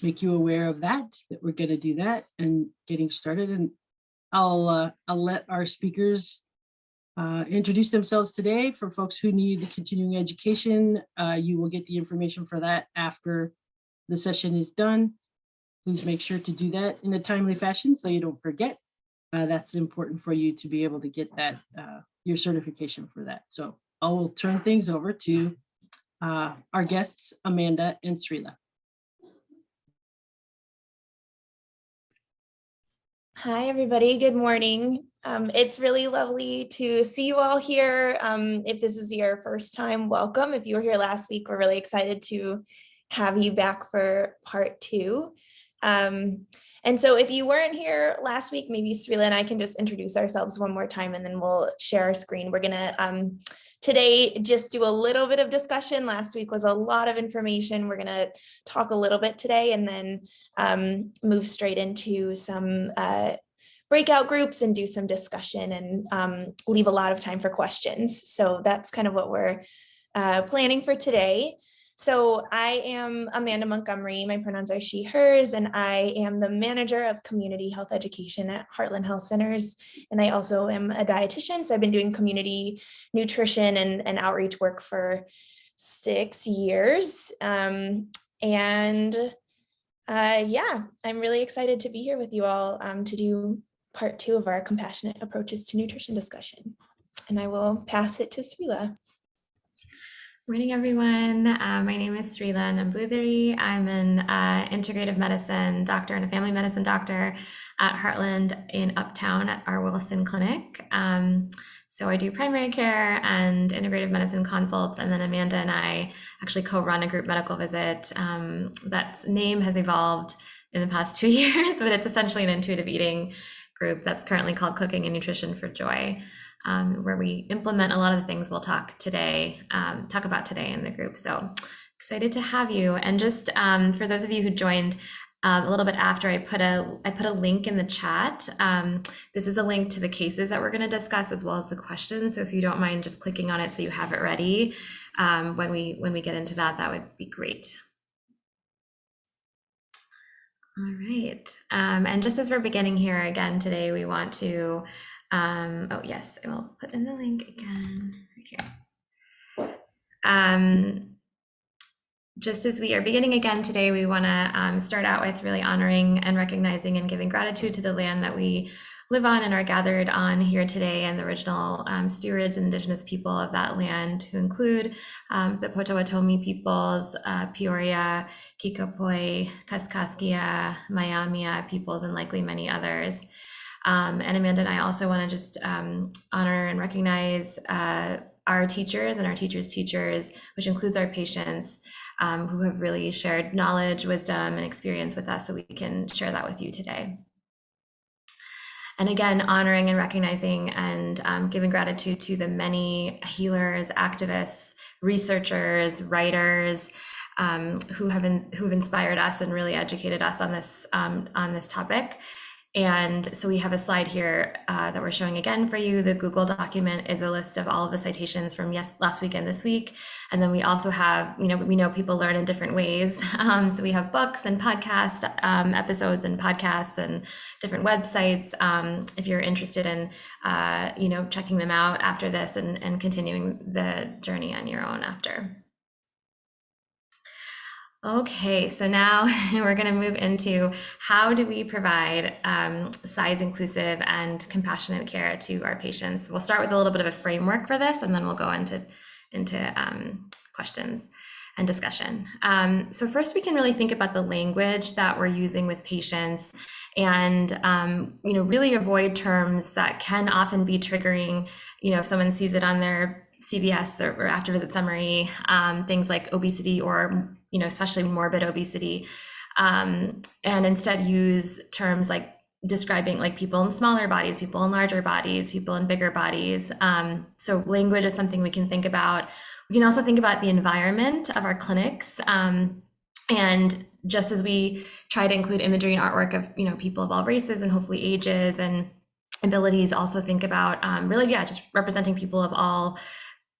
make you aware of that we're going to do that and getting started. And I'll let our speakers introduce themselves today. For folks who need the continuing education, you will get the information for that after the session is done. Please make sure to do that in a timely fashion so you don't forget. That's important for you to be able to get that your certification for that. So I will turn things over to our guests, Amanda and Srila. Hi, everybody. Good morning. It's really lovely to see you all here. If this is your first time, welcome. If you were here last week, we're really excited to have you back for part 2. And so if you weren't here last week, maybe Srila and I can just introduce ourselves one more time and then we'll share our screen. We're gonna today just do a little bit of discussion. Last week was a lot of information. We're gonna talk a little bit today and then move straight into some breakout groups and do some discussion and leave a lot of time for questions. So that's kind of what we're planning for today. So I am Amanda Montgomery, my pronouns are she, hers, and I am the manager of community health education at Heartland Health Centers. And I also am a dietitian. So I've been doing community nutrition and outreach work for 6 years. Yeah, I'm really excited to be here with you all to do part 2 of our compassionate approaches to nutrition discussion. And I will pass it to Srila. Morning, everyone. My name is Srila Nambudiri. I'm an integrative medicine doctor and a family medicine doctor at Heartland in Uptown at our Wilson Clinic. So I do primary care and integrative medicine consults, and then Amanda and I actually co-run a group medical visit. That name has evolved in the past 2 years, but it's essentially an intuitive eating group that's currently called Cooking and Nutrition for Joy. Where we implement a lot of the things we'll talk about today in the group. So excited to have you. And just for those of you who joined a little bit after, I put a link in the chat. This is a link to the cases that we're going to discuss as well as the questions. So if you don't mind just clicking on it so you have it ready when we get into that, that would be great. All right. And just as we're beginning here again today, we want to oh yes, I will put in the link again right here. Just as we are beginning again today, we want to start out with really honoring and recognizing and giving gratitude to the land that we live on and are gathered on here today, and the original stewards and indigenous people of that land, who include the Potawatomi peoples, Peoria, Kikapoi, Kaskaskia, Maiamia peoples, and likely many others. And Amanda and I also want to just honor and recognize our teachers and our teachers' teachers, which includes our patients, who have really shared knowledge, wisdom, and experience with us, so we can share that with you today. And again, honoring and recognizing and giving gratitude to the many healers, activists, researchers, writers, who have inspired us and really educated us on this topic. And so we have a slide here that we're showing again for you. The Google document is a list of all of the citations from last week and this week. And then we also have, we know people learn in different ways. So we have books and podcast episodes and podcasts and different websites. If you're interested in, checking them out after this and continuing the journey on your own after. Okay, so now we're going to move into how do we provide size inclusive and compassionate care to our patients. We'll start with a little bit of a framework for this, and then we'll go into questions and discussion. So first, we can really think about the language that we're using with patients, and really avoid terms that can often be triggering. If someone sees it on their CVS or after visit summary, things like obesity or especially morbid obesity, and instead use terms like describing like people in smaller bodies, people in larger bodies, people in bigger bodies. So language is something we can think about. We can also think about the environment of our clinics. And just as we try to include imagery and artwork of people of all races and hopefully ages and abilities, also think about just representing people of all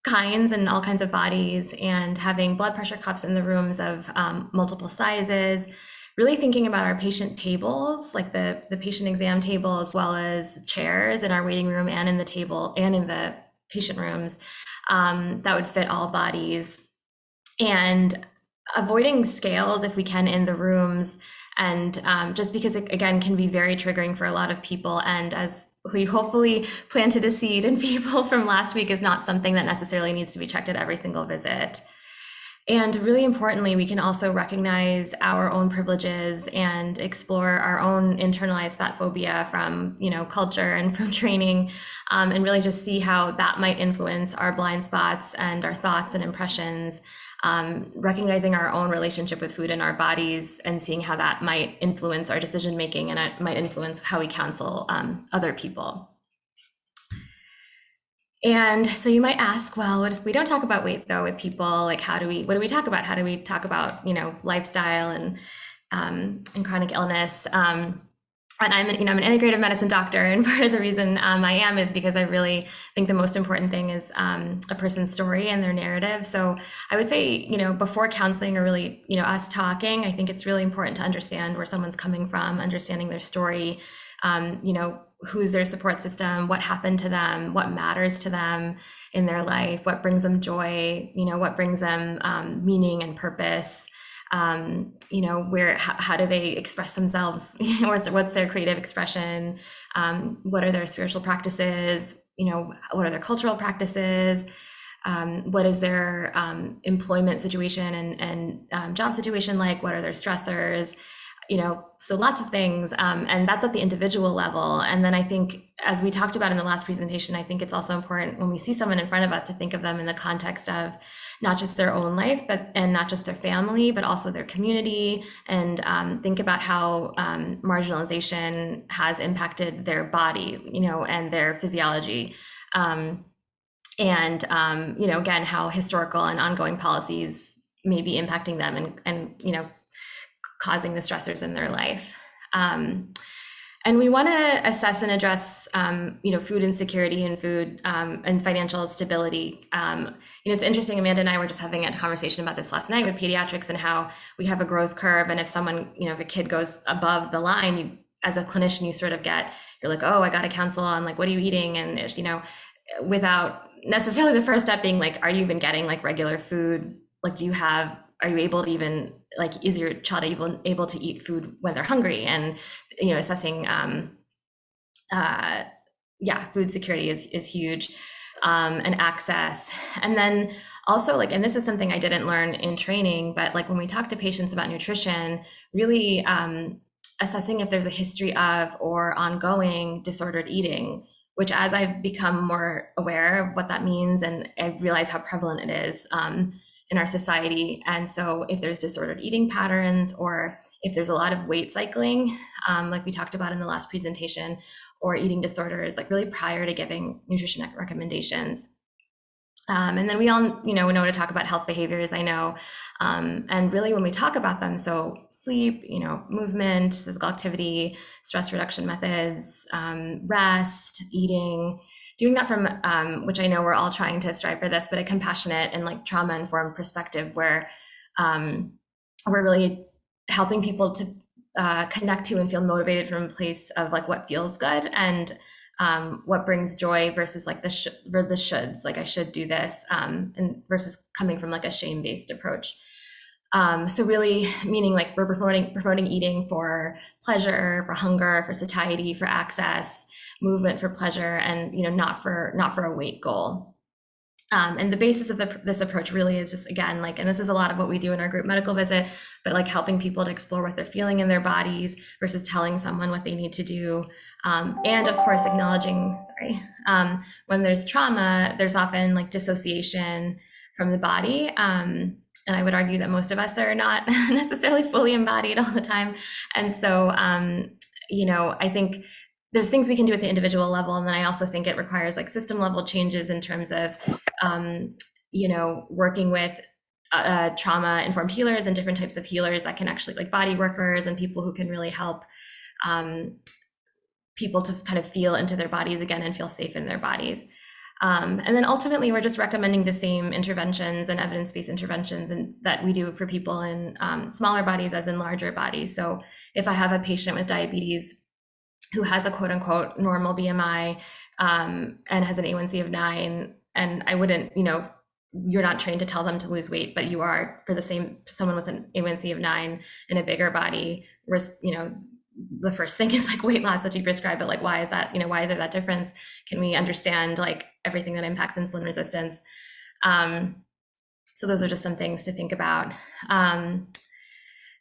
kinds and all kinds of bodies, and having blood pressure cuffs in the rooms of multiple sizes, really thinking about our patient tables, like the patient exam table, as well as chairs in our waiting room and in the table and in the patient rooms, that would fit all bodies, and avoiding scales if we can in the rooms. And just because it, again, can be very triggering for a lot of people. And as we hopefully planted a seed in people from last week, is not something that necessarily needs to be checked at every single visit. And really importantly, we can also recognize our own privileges and explore our own internalized fat phobia from, you know, culture and from training, and really just see how that might influence our blind spots and our thoughts and impressions, recognizing our own relationship with food in our bodies and seeing how that might influence our decision making, and it might influence how we counsel other people. And so you might ask, well, what if we don't talk about weight though with people? Like, what do we talk about? How do we talk about, you know, lifestyle and chronic illness? And I'm an integrative medicine doctor, and part of the reason I am is because I really think the most important thing is a person's story and their narrative. So I would say, you know, before counseling or really, you know, us talking, I think it's really important to understand where someone's coming from, understanding their story, you know, who's their support system, what happened to them, what matters to them in their life, what brings them joy, you know, what brings them meaning and purpose, you know, how do they express themselves, what's their creative expression, what are their spiritual practices, you know, what are their cultural practices, what is their employment situation and job situation like, what are their stressors, you know, so lots of things. And that's at the individual level. And then I think, as we talked about in the last presentation, I think it's also important when we see someone in front of us to think of them in the context of not just their own life, and not just their family, but also their community, and think about how marginalization has impacted their body, you know, and their physiology. And, you know, again, how historical and ongoing policies may be impacting them and you know, causing the stressors in their life. And we want to assess and address, you know, food insecurity and food and financial stability. You know, it's interesting, Amanda and I were just having a conversation about this last night with pediatrics, and how we have a growth curve. And if someone, you know, if a kid goes above the line, you, as a clinician, you sort of you're like, oh, I got to counsel on like, what are you eating? And, you know, without necessarily the first step being like, are you even getting like regular food? Like, are you able to even, like, is your child even able to eat food when they're hungry? And, you know, assessing, food security is huge, and access. And then also, like, and this is something I didn't learn in training, but like when we talk to patients about nutrition, really assessing if there's a history of or ongoing disordered eating, which, as I've become more aware of what that means, and I realize how prevalent it is in our society. And so if there's disordered eating patterns, or if there's a lot of weight cycling, like we talked about in the last presentation, or eating disorders, like really prior to giving nutrition recommendations. And then we all, you know to talk about health behaviors, I know. And really when we talk about them, so sleep, you know, movement, physical activity, stress reduction methods, rest, eating, doing that from, which I know we're all trying to strive for this, but a compassionate and like trauma-informed perspective, where we're really helping people to connect to and feel motivated from a place of like what feels good, and what brings joy, versus like the shoulds, like I should do this, and versus coming from like a shame-based approach. So really meaning like we're promoting eating for pleasure, for hunger, for satiety, for access, movement for pleasure, and, you know, not for a weight goal. And the basis of this approach really is just, again, like, and this is a lot of what we do in our group medical visit, but like helping people to explore what they're feeling in their bodies versus telling someone what they need to do. And of course, acknowledging, when there's trauma, there's often like dissociation from the body. And I would argue that most of us are not necessarily fully embodied all the time. And so, you know, I think there's things we can do at the individual level. And then I also think it requires like system level changes in terms of, you know, working with trauma-informed healers and different types of healers that can actually, like body workers and people who can really help people to kind of feel into their bodies again and feel safe in their bodies. And then ultimately, we're just recommending the same interventions and evidence-based interventions and that we do for people in smaller bodies as in larger bodies. So if I have a patient with diabetes who has a quote unquote normal BMI and has an A1C of 9, and I wouldn't, you're not trained to tell them to lose weight, but you are for the same someone with an A1C of 9 in a bigger body, the first thing is like weight loss that you prescribe, but like, why is that, why is there that difference? Can we understand like everything that impacts insulin resistance? So those are just some things to think about. And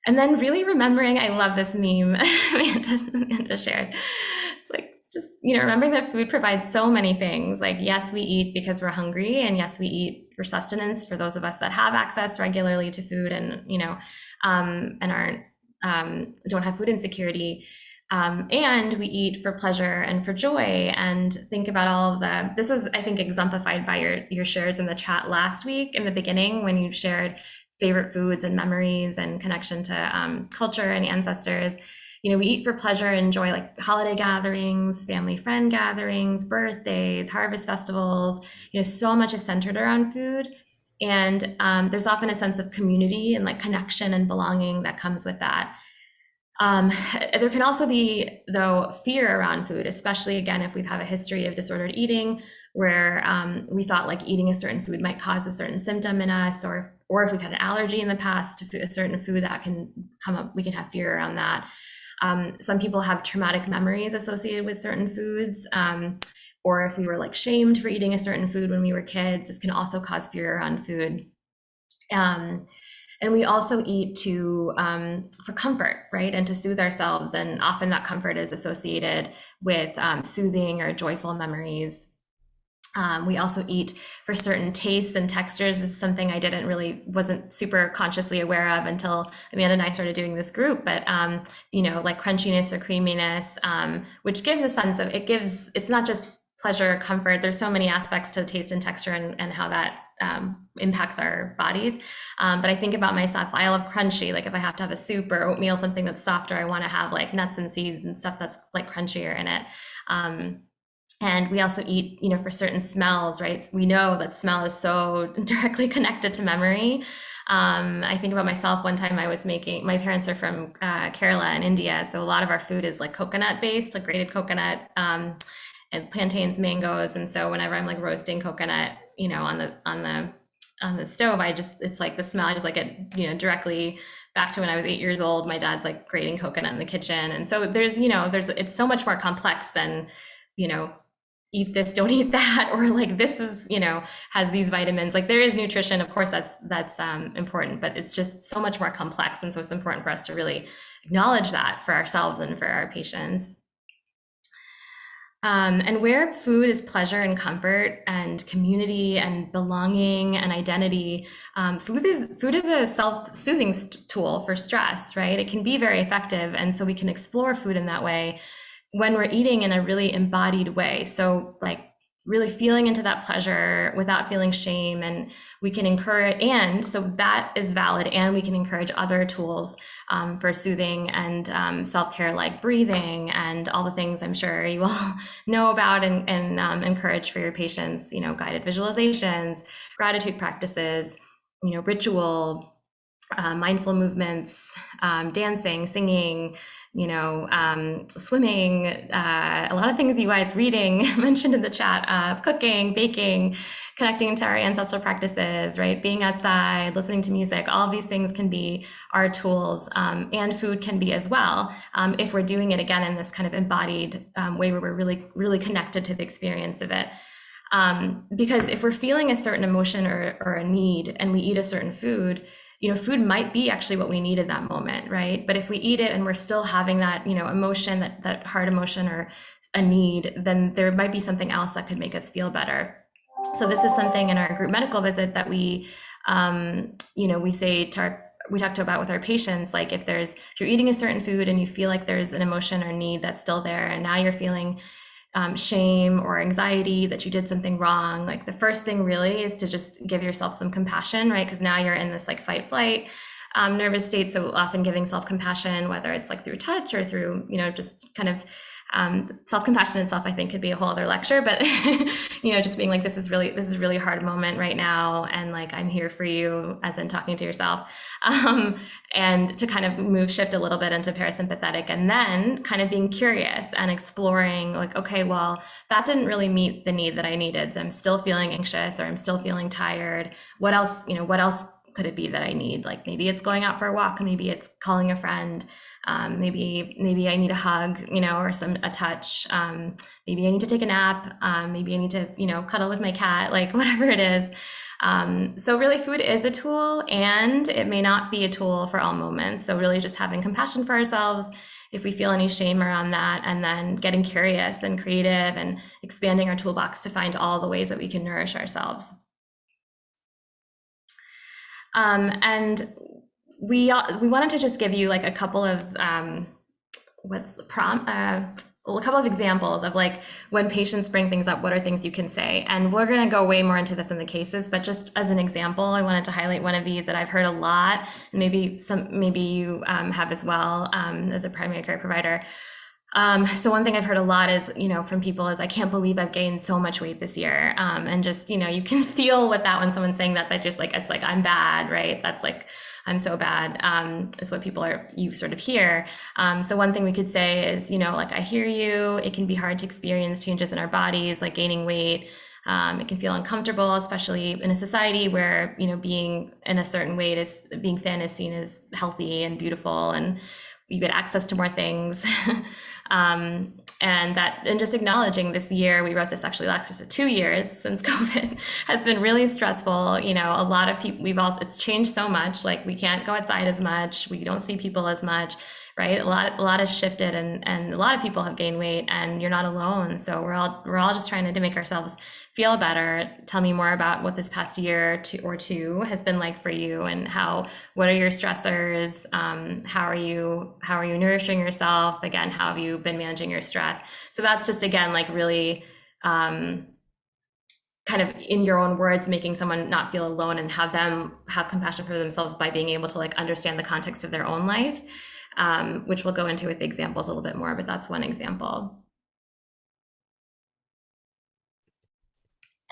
then really remembering, I love this meme Amanda shared. It's like, just, remembering that food provides so many things. Like, yes, we eat because we're hungry, and yes, we eat for sustenance for those of us that have access regularly to food and, and aren't, don't have food insecurity. And we eat for pleasure and for joy, and think about all of this was, I think, exemplified by your shares in the chat last week in the beginning when you shared favorite foods and memories and connection to culture and ancestors. We eat for pleasure and joy, like holiday gatherings, family friend gatherings, birthdays, harvest festivals. So much is centered around food. And there's often a sense of community and like connection and belonging that comes with that. There can also be, though, fear around food, especially again, if we've had a history of disordered eating, where we thought like eating a certain food might cause a certain symptom in us, or if we've had an allergy in the past to a certain food that can come up, we can have fear around that. Some people have traumatic memories associated with certain foods, or if we were like shamed for eating a certain food when we were kids, this can also cause fear around food. And we also eat for comfort, right? And to soothe ourselves. And often that comfort is associated with soothing or joyful memories. We also eat for certain tastes and textures. This is something I wasn't super consciously aware of until Amanda and I started doing this group, but like crunchiness or creaminess, which gives a sense of, it's not just pleasure, comfort. There's so many aspects to taste and texture and how that impacts our bodies. But I think about myself, I love crunchy. Like if I have to have a soup or oatmeal, something that's softer, I want to have like nuts and seeds and stuff that's like crunchier in it. And we also eat, for certain smells, right? We know that smell is so directly connected to memory. I think about myself. One time my parents are from Kerala in India. So a lot of our food is like coconut based, like grated coconut, and plantains, mangoes. And so whenever I'm like roasting coconut, on the stove, it's like the smell, I just like it, directly back to when I was 8 years old. My dad's like grating coconut in the kitchen. And so it's so much more complex than, eat this, don't eat that, or like this is, has these vitamins. Like there is nutrition, of course, that's important, but it's just so much more complex. And so it's important for us to really acknowledge that for ourselves and for our patients. And where food is pleasure and comfort and community and belonging and identity, food is a self-soothing tool for stress, right? It can be very effective. And so we can explore food in that way when we're eating in a really embodied way. So like really feeling into that pleasure without feeling shame, and we can encourage, and so that is valid, and we can encourage other tools for soothing and self-care, like breathing and all the things I'm sure you all know about and encourage for your patients, guided visualizations, gratitude practices, ritual, mindful movements, dancing, singing, swimming, a lot of things you guys reading mentioned in the chat, cooking, baking, connecting to our ancestral practices, right? Being outside, listening to music, all of these things can be our tools, and food can be as well, if we're doing it again in this kind of embodied way where we're really, really connected to the experience of it. Because if we're feeling a certain emotion or a need and we eat a certain food, food might be actually what we need in that moment, right? But if we eat it and we're still having that, emotion, that hard emotion or a need, then there might be something else that could make us feel better. So this is something in our group medical visit that we talked about with our patients, like if you're eating a certain food and you feel like there's an emotion or need that's still there, and now you're feeling shame or anxiety that you did something wrong, like the first thing really is to just give yourself some compassion, right? Because now you're in this like fight flight nervous state. So often giving self-compassion, whether it's like through touch or through, just kind of Self-compassion itself, I think, could be a whole other lecture, but just being like, this is really hard moment right now, and like, I'm here for you, as in talking to yourself, and to kind of shift a little bit into parasympathetic, and then kind of being curious and exploring, like, okay, well, that didn't really meet the need that I needed. So I'm still feeling anxious, or I'm still feeling tired. What else could it be that I need? Like, maybe it's going out for a walk, maybe it's calling a friend. Maybe I need a hug, or a touch. Maybe I need to take a nap. Maybe I need to, cuddle with my cat, like whatever it is. So really, food is a tool, and it may not be a tool for all moments. So really just having compassion for ourselves if we feel any shame around that, and then getting curious and creative and expanding our toolbox to find all the ways that we can nourish ourselves. And we wanted to just give you like a couple of a couple of examples of like, when patients bring things up, what are things you can say? And we're going to go way more into this in the cases, but just as an example, I wanted to highlight one of these that I've heard a lot, and maybe you have as well, as a primary care provider. So one thing I've heard a lot is, from people is, I can't believe I've gained so much weight this year. And just, you can feel with that when someone's saying that just like, it's like, I'm bad, right? That's like, I'm so bad, is what you sort of hear. So one thing we could say is, like, I hear you. It can be hard to experience changes in our bodies, like gaining weight. It can feel uncomfortable, especially in a society where, being in a certain weight being thin is seen as healthy and beautiful, and you get access to more things. And just acknowledging this year, we wrote this actually last year, so 2 years since COVID has been really stressful. A lot of people, it's changed so much, like we can't go outside as much. We don't see people as much, right? A lot has shifted, and a lot of people have gained weight, and you're not alone. So we're all just trying to make ourselves feel better. Tell me more about what this past year or two has been like for you, and what are your stressors? How are you nourishing yourself? Again, how have you been managing your stress? So that's just, again, like really, kind of in your own words, making someone not feel alone, and have them have compassion for themselves by being able to like understand the context of their own life, which we'll go into with the examples a little bit more, but that's one example.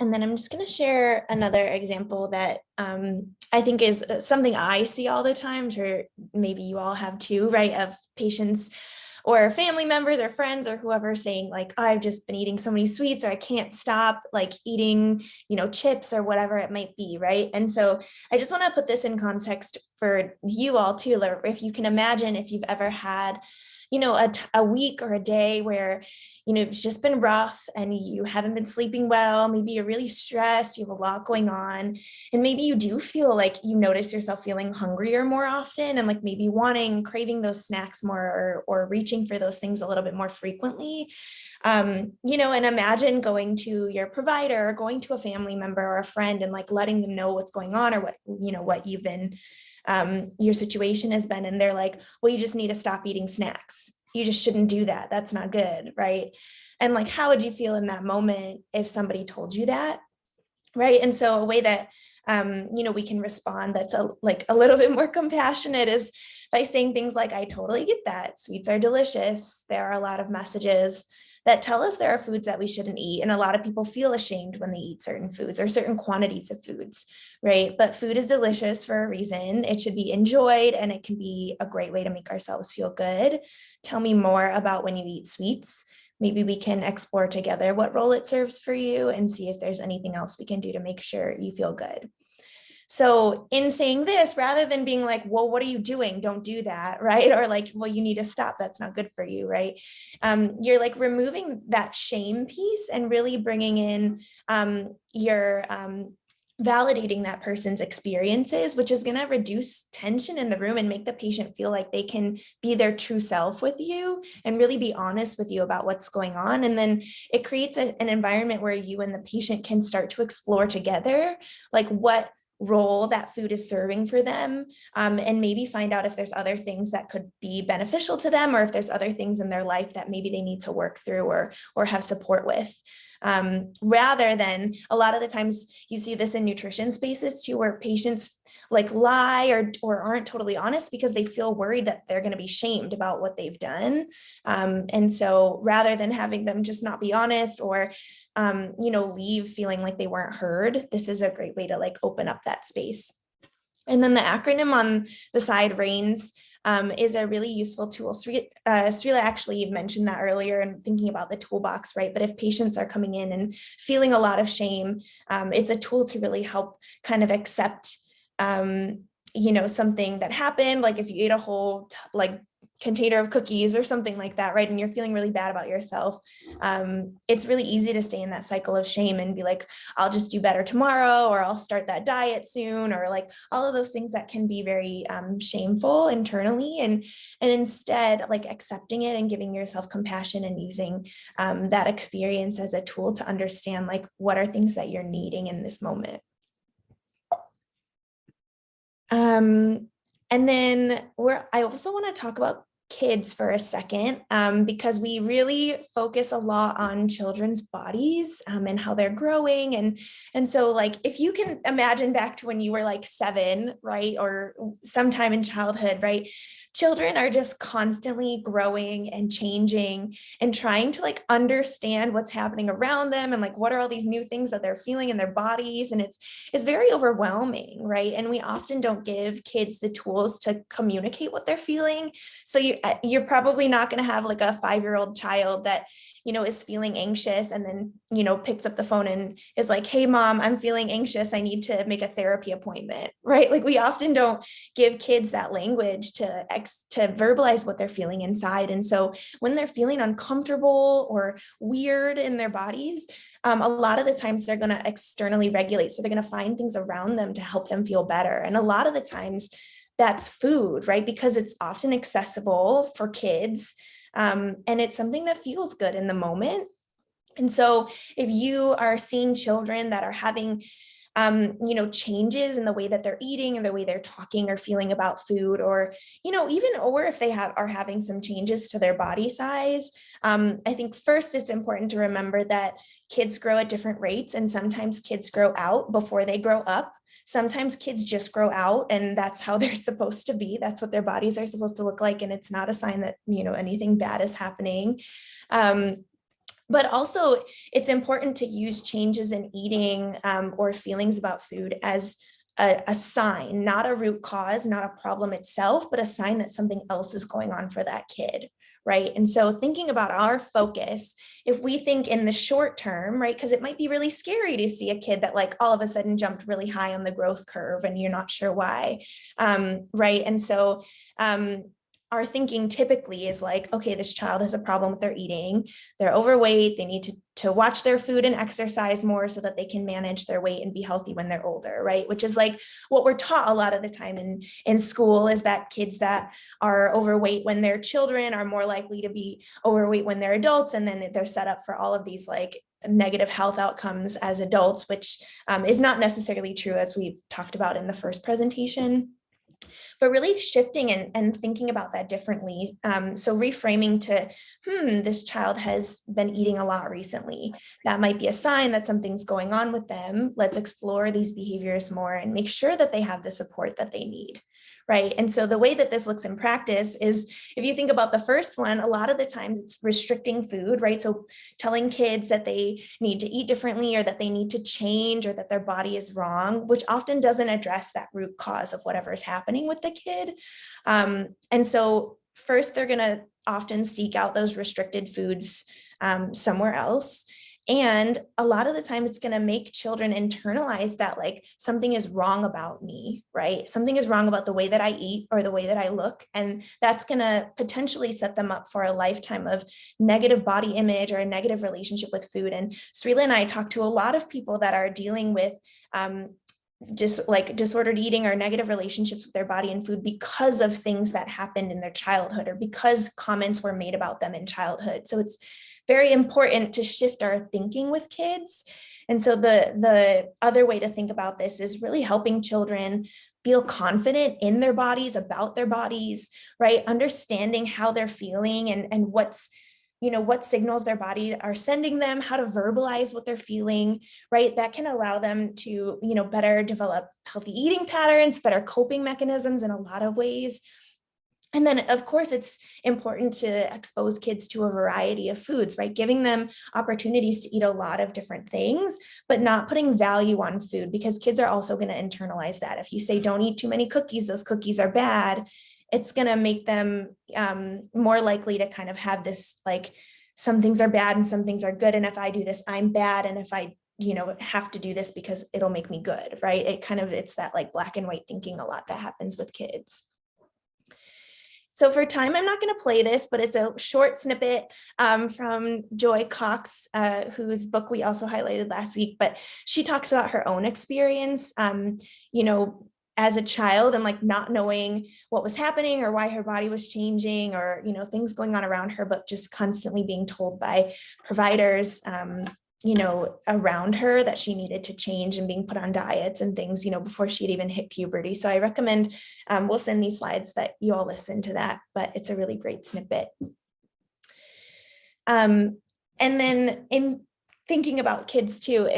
And then I'm just going to share another example that I think is something I see all the time, or maybe you all have too, right? Of patients or family members or friends or whoever saying like, oh, I've just been eating so many sweets, or I can't stop like eating, chips or whatever it might be, right? And so I just want to put this in context for you all too, if you can imagine, if you've ever had a week or a day where, it's just been rough and you haven't been sleeping well, maybe you're really stressed, you have a lot going on, and maybe you do feel like you notice yourself feeling hungrier more often, and like maybe craving those snacks more, or reaching for those things a little bit more frequently. And imagine going to your provider, or going to a family member or a friend, and like letting them know what's going on, or what you've been, your situation has been, and they're like, well, you just need to stop eating snacks. You just shouldn't do that. That's not good, right? And like, how would you feel in that moment if somebody told you that, right? And so a way that, we can respond that's a little bit more compassionate is by saying things like, I totally get that. Sweets are delicious. There are a lot of messages that tell us there are foods that we shouldn't eat. And a lot of people feel ashamed when they eat certain foods or certain quantities of foods, right? But food is delicious for a reason. It should be enjoyed, and it can be a great way to make ourselves feel good. Tell me more about when you eat sweets. Maybe we can explore together what role it serves for you, and see if there's anything else we can do to make sure you feel good. So in saying this, rather than being like, well, what are you doing? Don't do that, right? Or like, well, you need to stop. That's not good for you, right? You're like removing that shame piece and really bringing in your validating that person's experiences, which is going to reduce tension in the room and make the patient feel like they can be their true self with you and really be honest with you about what's going on. And then it creates an environment where you and the patient can start to explore together, like what role that food is serving for them, and maybe find out if there's other things that could be beneficial to them, or if there's other things in their life that maybe they need to work through or have support with. Rather than, a lot of the times you see this in nutrition spaces too, where patients like lie or aren't totally honest because they feel worried that they're going to be shamed about what they've done. And so rather than having them just not be honest or leave feeling like they weren't heard, this is a great way to like open up that space. And then the acronym on the side, RAINS, is a really useful tool. Srila actually mentioned that earlier and thinking about the toolbox, right? But if patients are coming in and feeling a lot of shame, it's a tool to really help kind of accept, something that happened. Like if you ate a whole container of cookies or something like that, right? And you're feeling really bad about yourself. It's really easy to stay in that cycle of shame and be like, I'll just do better tomorrow, or I'll start that diet soon, or like all of those things that can be very shameful internally. And instead, like accepting it and giving yourself compassion and using that experience as a tool to understand like what are things that you're needing in this moment. And then I also want to talk about kids for a second, because we really focus a lot on children's bodies and how they're growing. And so like, if you can imagine back to when you were like 7, right? Or sometime in childhood, right? Children are just constantly growing and changing and trying to like understand what's happening around them and like, what are all these new things that they're feeling in their bodies? And it's very overwhelming, right? And we often don't give kids the tools to communicate what they're feeling. So you're probably not going to have like a 5-year-old child that, is feeling anxious and then, picks up the phone and is like, hey, mom, I'm feeling anxious. I need to make a therapy appointment, right? Like we often don't give kids that language to verbalize what they're feeling inside. And so when they're feeling uncomfortable or weird in their bodies, a lot of the times they're going to externally regulate. So they're going to find things around them to help them feel better. And a lot of the times that's food, right? Because it's often accessible for kids. And it's something that feels good in the moment. And so if you are seeing children that are having, changes in the way that they're eating and the way they're talking or feeling about food, or, or if they are having some changes to their body size, I think first it's important to remember that kids grow at different rates, and sometimes kids grow out before they grow up. Sometimes kids just grow out and that's how they're supposed to be. That's what their bodies are supposed to look like. And it's not a sign that, anything bad is happening. But also it's important to use changes in eating or feelings about food as a sign, not a root cause, not a problem itself, but a sign that something else is going on for that kid. Right. And so thinking about our focus, if we think in the short term, right, because it might be really scary to see a kid that like all of a sudden jumped really high on the growth curve and you're not sure why. Right. And so our thinking typically is like, okay, this child has a problem with their eating. They're overweight. They need to watch their food and exercise more so that they can manage their weight and be healthy when they're older, right? Which is like what we're taught a lot of the time in school, is that kids that are overweight when they're children are more likely to be overweight when they're adults. And then they're set up for all of these like negative health outcomes as adults, which is not necessarily true, as we've talked about in the first presentation. But really shifting and thinking about that differently. So reframing to, this child has been eating a lot recently. That might be a sign that something's going on with them. Let's explore these behaviors more and make sure that they have the support that they need. Right. And so the way that this looks in practice is, if you think about the first one, a lot of the times it's restricting food, right? So telling kids that they need to eat differently, or that they need to change, or that their body is wrong, which often doesn't address that root cause of whatever is happening with the kid. And so first, they're going to often seek out those restricted foods somewhere else. And a lot of the time it's going to make children internalize that like something is wrong about me, right? Something is wrong about the way that I eat or the way that I look. And that's going to potentially set them up for a lifetime of negative body image or a negative relationship with food. And Srila and I talk to a lot of people that are dealing with just like disordered eating or negative relationships with their body and food because of things that happened in their childhood, or because comments were made about them in childhood. So it's very important to shift our thinking with kids. And so the other way to think about this is really helping children feel confident in their bodies, about their bodies, right? Understanding how they're feeling and what's what signals their body are sending them, how to verbalize what they're feeling, right? That can allow them to, better develop healthy eating patterns, better coping mechanisms in a lot of ways. And then, of course, it's important to expose kids to a variety of foods, right? Giving them opportunities to eat a lot of different things, but not putting value on food, because kids are also going to internalize that. If you say, don't eat too many cookies, those cookies are bad, it's going to make them more likely to kind of have this, like, some things are bad and some things are good. And if I do this, I'm bad. And if I have to do this because it'll make me good, right? It's that like black and white thinking a lot that happens with kids. So for time, I'm not going to play this, but it's a short snippet from Joy Cox, whose book we also highlighted last week. But she talks about her own experience, as a child, and like not knowing what was happening or why her body was changing, or things going on around her, but just constantly being told by providers around her that she needed to change, and being put on diets and things, before she'd even hit puberty. So I recommend, we'll send these slides that you all listen to that, but it's a really great snippet. And then in thinking about kids too,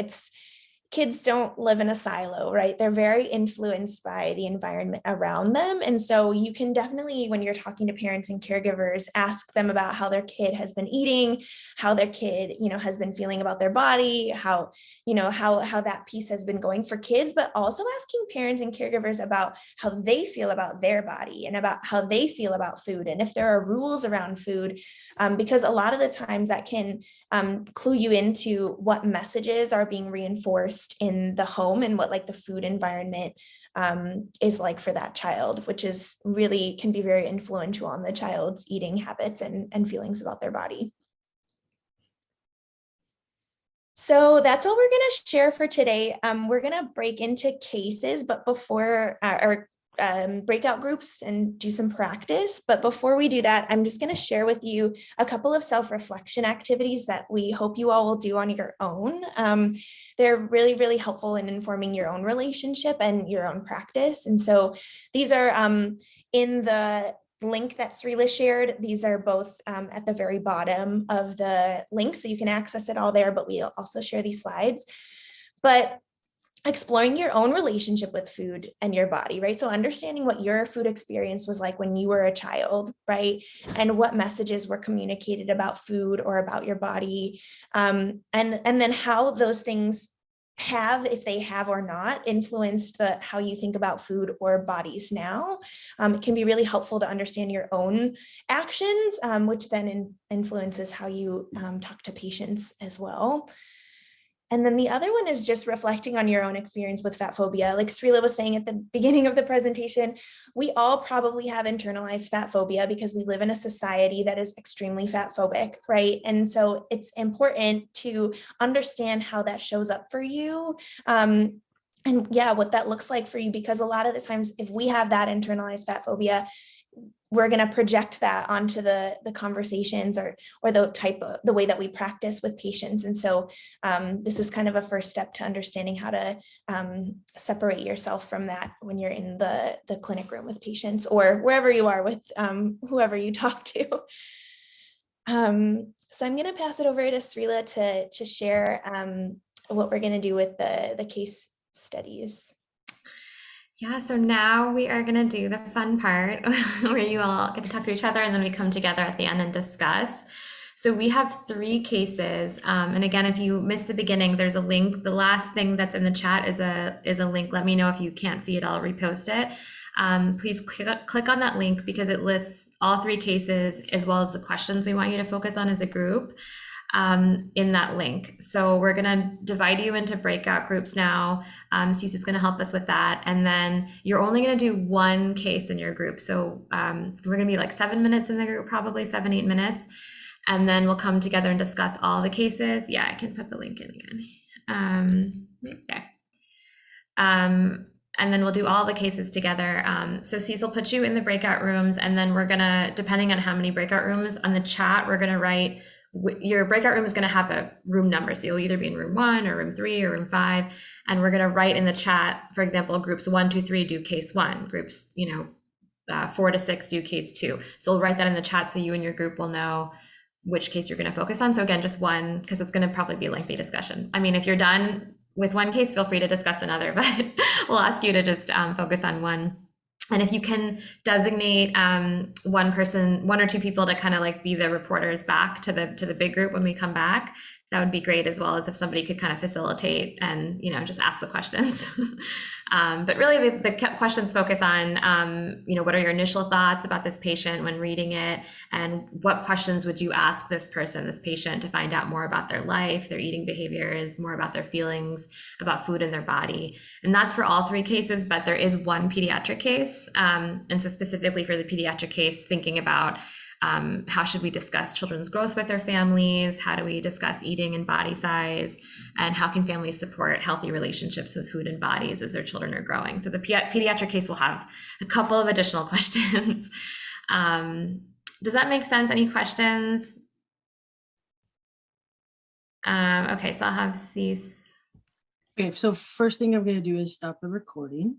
kids don't live in a silo, right? They're very influenced by the environment around them. And so you can definitely, when you're talking to parents and caregivers, ask them about how their kid has been eating, how their kid, has been feeling about their body, how that piece has been going for kids, but also asking parents and caregivers about how they feel about their body and about how they feel about food. And if there are rules around food, because a lot of the times that can clue you into what messages are being reinforced in the home and what like the food environment is like for that child, which is really can be very influential on the child's eating habits and feelings about their body. So that's all we're going to share for today. We're going to break into cases, but before breakout groups and do some practice. But before we do that, I'm just going to share with you a couple of self-reflection activities that we hope you all will do on your own. They're really, really helpful in informing your own relationship and your own practice. And so these are in the link that Srila shared. These are both at the very bottom of the link, so you can access it all there, but we'll also share these slides. But exploring your own relationship with food and your body, right? So understanding what your food experience was like when you were a child, right? And what messages were communicated about food or about your body. And then how those things have, if they have or not, influenced how you think about food or bodies now. It can be really helpful to understand your own actions, which then influences how you talk to patients as well. And then the other one is just reflecting on your own experience with fat phobia. Like Srila was saying at the beginning of the presentation, we all probably have internalized fat phobia because we live in a society that is extremely fat phobic, right? And so it's important to understand how that shows up for you. And yeah, what that looks like for you, because a lot of the times if we have that internalized fat phobia, we're going to project that onto the conversations or the way that we practice with patients. And so this is kind of a first step to understanding how to separate yourself from that when you're in the clinic room with patients or wherever you are with whoever you talk to. So I'm going to pass it over to Srila to share what we're going to do with the case studies. Yeah, so now we are going to do the fun part where you all get to talk to each other and then we come together at the end and discuss. So we have 3 cases. And again, if you missed the beginning, there's a link. The last thing that's in the chat is a link. Let me know if you can't see it, I'll repost it. Please click on that link because it lists all 3 cases as well as the questions we want you to focus on as a group. In that link. So we're going to divide you into breakout groups now. Cece's going to help us with that. And then you're only going to do 1 case in your group. So we're going to be like 7 minutes in the group, probably 7-8 minutes. And then we'll come together and discuss all the cases. Yeah, I can put the link in again. Right there. And then we'll do all the cases together. So Cecil put you in the breakout rooms, and then we're going to, depending on how many breakout rooms on the chat, we're going to write your breakout room is going to have a room number. So you'll either be in room 1 or room 3 or room 5. And we're going to write in the chat, for example, groups 1, 2, 3 do case 1, groups, 4 to 6 do case 2. So we'll write that in the chat so you and your group will know which case you're going to focus on. So again, just one, because it's going to probably be a lengthy discussion. I mean, if you're done with one case, feel free to discuss another, but we'll ask you to just focus on one. And if you can designate one person, one or two people to kind of like be the reporters back to the big group when we come back, that would be great, as well as if somebody could kind of facilitate and, you know, just ask the questions. But really the questions focus on, you know, what are your initial thoughts about this patient when reading it? And what questions would you ask this person, this patient, to find out more about their life, their eating behaviors, more about their feelings, about food in their body? And that's for all three cases, but there is one pediatric case. And so specifically for the pediatric case, thinking about how should we discuss children's growth with their families? How do we discuss eating and body size? And how can families support healthy relationships with food and bodies as their children are growing? So the pediatric case will have a couple of additional questions. Does that make sense? Any questions? Okay, so I'll have Cease. Okay, so first thing I'm going to do is stop the recording.